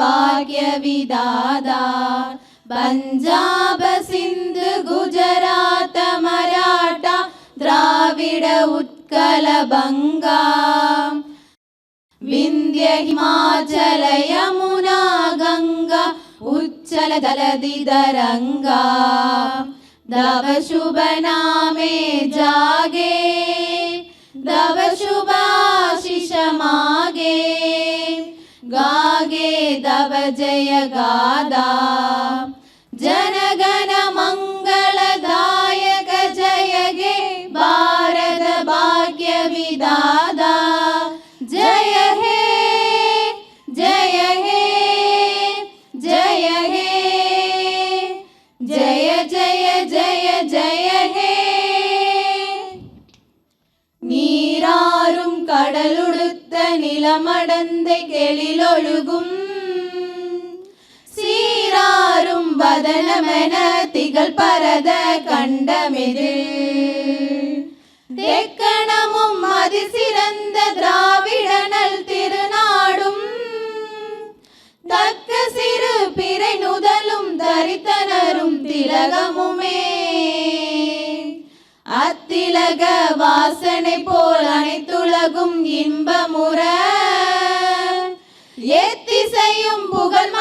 ಭಾಗ್ಯ ವಿದಾದ ಪಂಜಾಬ ಸಿಂಧು ಗುಜರಾತ ಮರಾಠ ದ್ರಾವಿಡ ಉತ್ಕಲ ಬಂಗಾ ವಿಂಧ್ಯ ಹಿಮಾಚಲ ಯಮುನಾ ಗಂಗಾ ಉಚ್ಚಲ ದಲದಿ ದರಂಗಾ दव शुभ नामे जागे दव शुभाशिष मागे गागे दव जय गादा जनगण मंगलदायक जय गे भारत भाग्य विदादा जय हे जय हे जय हे जय जय जय जय हे நீராறும் கடலுடுத்த நிலமடந்தை கெளிலொழுகும் சீராறும் வதனமென திகழ் பரத கண்டமெதில் தெக்கணமும் அதிசிறந்த திராவிடனல் திருநாடும் தக்க சிறு பிறை நுதலும் தரித்தனரும் திலகமுமே அத்திலக வாசனை போல் அனைத்துலகும் இன்பமுற எத்திசையும் புகழ்